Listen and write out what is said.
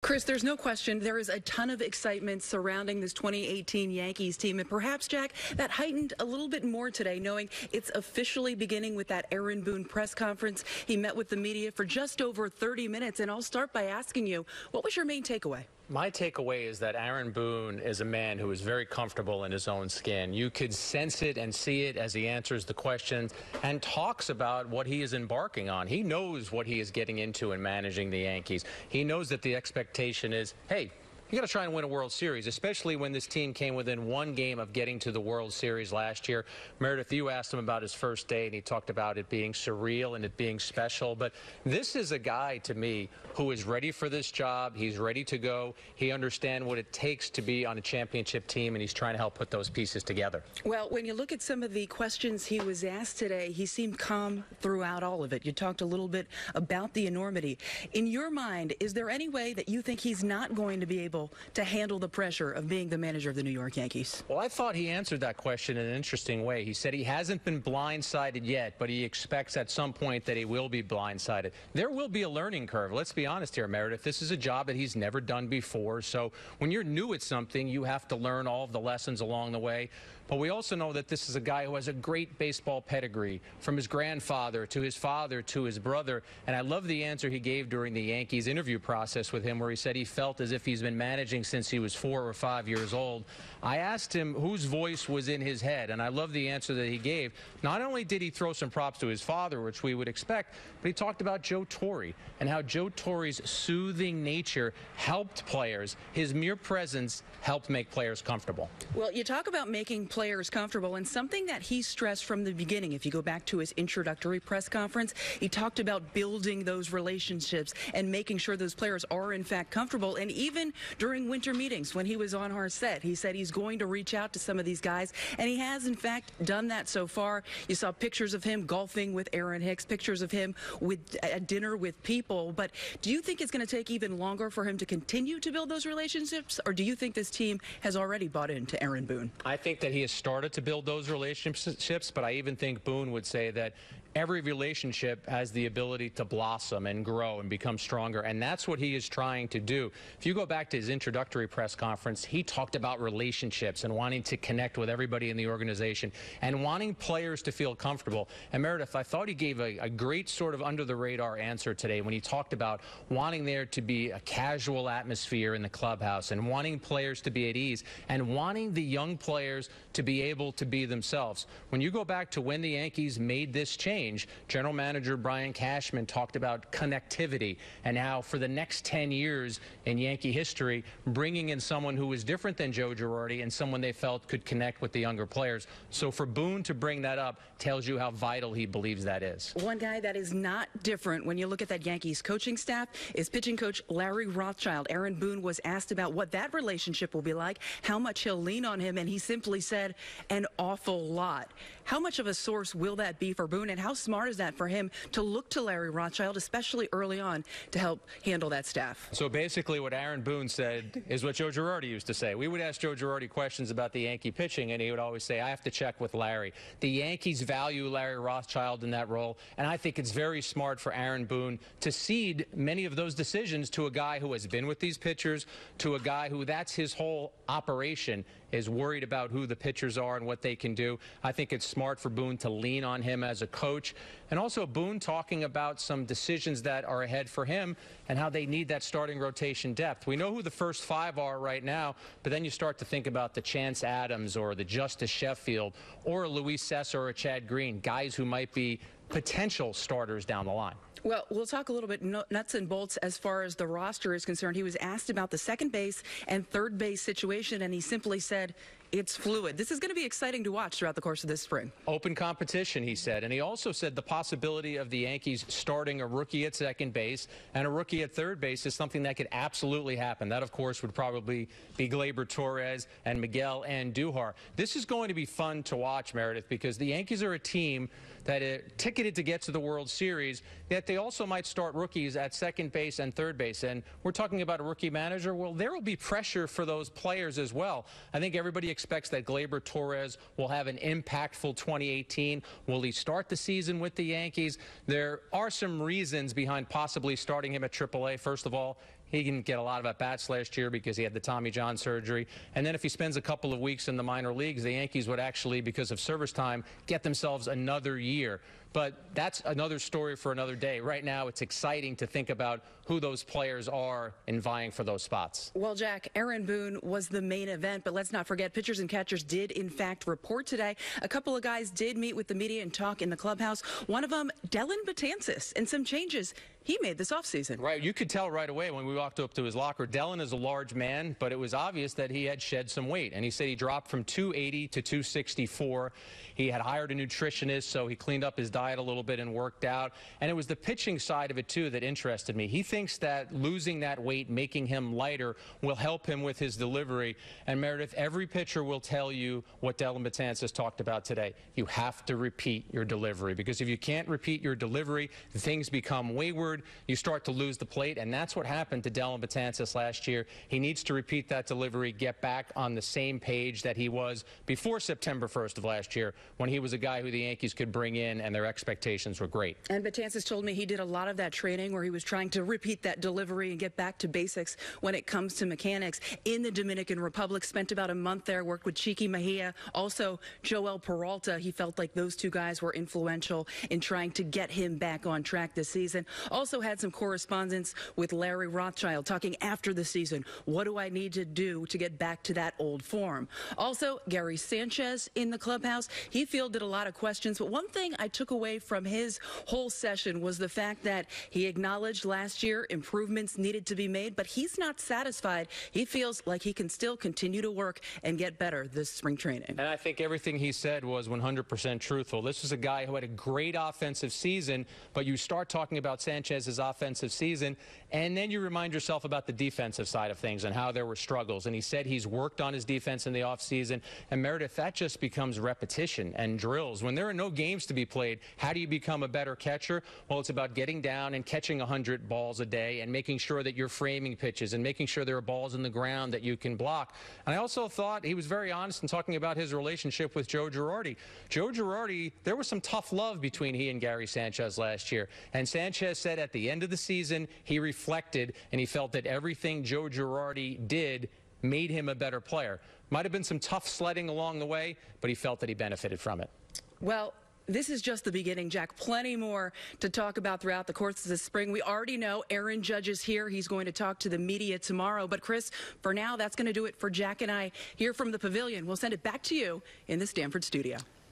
Chris, there's no question there is a ton of excitement surrounding this 2018 Yankees team, and perhaps, Jack, that heightened a little bit more today, knowing it's officially beginning with that Aaron Boone press conference. He met with the media for just over 30 minutes, and I'll start by asking you, what was your main takeaway? My takeaway is that Aaron Boone is a man who is very comfortable in his own skin. You could sense it and see it as he answers the questions and talks about what he is embarking on. He knows what he is getting into in managing the Yankees. He knows that the expectation is, hey, you got to try and win a World Series, especially when this team came within one game of getting to the World Series last year. Meredith, you asked him about his first day, and he talked about it being surreal and it being special. But this is a guy, to me, who is ready for this job. He's ready to go. He understands what it takes to be on a championship team, and he's trying to help put those pieces together. Well, when you look at some of the questions he was asked today, he seemed calm throughout all of it. You talked a little bit about the enormity. In your mind, is there any way that you think he's not going to be able to handle the pressure of being the manager of the New York Yankees? Well, I thought he answered that question in an interesting way. He said he hasn't been blindsided yet, but he expects at some point that he will be blindsided. There will be a learning curve. Let's be honest here, Meredith. This is a job that he's never done before. So when you're new at something, you have to learn all of the lessons along the way. But we also know that this is a guy who has a great baseball pedigree, from his grandfather to his father to his brother. And I love the answer he gave during the Yankees interview process with him, where he said he felt as if he's been managing since he was 4 or 5 years old. I asked him whose voice was in his head, and I love the answer that he gave. Not only did he throw some props to his father, which we would expect, but he talked about Joe Torre and how Joe Torre's soothing nature helped players. His mere presence helped make players comfortable. Well, you talk about making players comfortable, and something that he stressed from the beginning, if you go back to his introductory press conference, he talked about building those relationships and making sure those players are in fact comfortable. And even during winter meetings when he was on our set, he said he's going to reach out to some of these guys, and he has in fact done that so far. You saw pictures of him golfing with Aaron Hicks, pictures of him at dinner with people. But do you think it's going to take even longer for him to continue to build those relationships, or do you think this team has already bought into Aaron Boone? I think that he has started to build those relationships, but I even think Boone would say that every relationship has the ability to blossom and grow and become stronger, and that's what he is trying to do. If you go back to his introductory press conference, he talked about relationships and wanting to connect with everybody in the organization and wanting players to feel comfortable. And Meredith, I thought he gave a great sort of under-the-radar answer today when he talked about wanting there to be a casual atmosphere in the clubhouse and wanting players to be at ease and wanting the young players to be able to be themselves. When you go back to when the Yankees made this change, General Manager Brian Cashman talked about connectivity and how for the next 10 years in Yankee history, bringing in someone who was different than Joe Girardi and someone they felt could connect with the younger players. So for Boone to bring that up tells you how vital he believes that is. One guy that is not different when you look at that Yankees coaching staff is pitching coach Larry Rothschild. Aaron Boone was asked about what that relationship will be like, how much he'll lean on him, and he simply said an awful lot. How much of a source will that be for Boone, and how smart is that for him to look to Larry Rothschild, especially early on, to help handle that staff? So basically what Aaron Boone said is what Joe Girardi used to say. We would ask Joe Girardi questions about the Yankee pitching, and he would always say, I have to check with Larry. The Yankees value Larry Rothschild in that role, and I think it's very smart for Aaron Boone to cede many of those decisions to a guy who has been with these pitchers, to a guy who that's his whole operation, is worried about who the pitchers are and what they can do. I think it's smart for Boone to lean on him as a coach. And also Boone talking about some decisions that are ahead for him and how they need that starting rotation depth. We know who the first 5 are right now, but then you start to think about the Chance Adams or the Justice Sheffield or a Luis Cessa or a Chad Green, guys who might be potential starters down the line. Well, we'll talk a little bit nuts and bolts as far as the roster is concerned. He was asked about the second base and third base situation, and he simply said, it's fluid. This is going to be exciting to watch throughout the course of this spring. Open competition, he said. And he also said the possibility of the Yankees starting a rookie at second base and a rookie at third base is something that could absolutely happen. That, of course, would probably be Gleyber Torres and Miguel Andujar. This is going to be fun to watch, Meredith, because the Yankees are a team that are ticketed to get to the World Series, yet they also might start rookies at second base and third base. And we're talking about a rookie manager. Well, there will be pressure for those players as well. I think everybody expects that Gleyber Torres will have an impactful 2018. Will he start the season with the Yankees? There are some reasons behind possibly starting him at AAA. First of all, he didn't get a lot of at-bats last year because he had the Tommy John surgery. And then if he spends a couple of weeks in the minor leagues, the Yankees would actually, because of service time, get themselves another year. But that's another story for another day. Right now, it's exciting to think about who those players are and vying for those spots. Well, Jack, Aaron Boone was the main event, but let's not forget pitchers and catchers did, in fact, report today. A couple of guys did meet with the media and talk in the clubhouse. One of them, Betances, and some changes he made this offseason. Right. You could tell right away when we walked up to his locker. Dellin is a large man, but it was obvious that he had shed some weight. And he said he dropped from 280 to 264. He had hired a nutritionist, so he cleaned up his diet a little bit and worked out. And it was the pitching side of it, too, that interested me. He thinks that losing that weight, making him lighter, will help him with his delivery. And, Meredith, every pitcher will tell you what Dellin Betances talked about today. You have to repeat your delivery, because if you can't repeat your delivery, things become wayward. You start to lose the plate, and that's what happened to Dellin Betances last year. He needs to repeat that delivery, get back on the same page that he was before September 1st of last year, when he was a guy who the Yankees could bring in and their expectations were great. And Betances told me he did a lot of that training where he was trying to repeat that delivery and get back to basics when it comes to mechanics. In the Dominican Republic, spent about a month there, worked with Chiqui Mejia, also Joel Peralta. He felt like those two guys were influential in trying to get him back on track this season. Also had some correspondence with Larry Rothschild talking after the season. What do I need to do to get back to that old form? Also, Gary Sanchez in the clubhouse. He fielded a lot of questions, but one thing I took away from his whole session was the fact that he acknowledged last year improvements needed to be made, but he's not satisfied. He feels like he can still continue to work and get better this spring training. And I think everything he said was 100% truthful. This was a guy who had a great offensive season, but you start talking about Sanchez's offensive season, and then you remind yourself about the defensive side of things and how there were struggles. And he said he's worked on his defense in the offseason. And Meredith, that just becomes repetition and drills. When there are no games to be played, how do you become a better catcher? Well, it's about getting down and catching 100 balls a day and making sure that you're framing pitches and making sure there are balls in the ground that you can block. And I also thought he was very honest in talking about his relationship with Joe Girardi. Joe Girardi, there was some tough love between he and Gary Sanchez last year. And Sanchez said at the end of the season, he reflected and he felt that everything Joe Girardi did made him a better player. Might have been some tough sledding along the way, but he felt that he benefited from it. Well, this is just the beginning, Jack. Plenty more to talk about throughout the course of the spring. We already know Aaron Judge is here. He's going to talk to the media tomorrow. But, Chris, for now, that's going to do it for Jack and I here from the Pavilion. We'll send it back to you in the Stanford studio.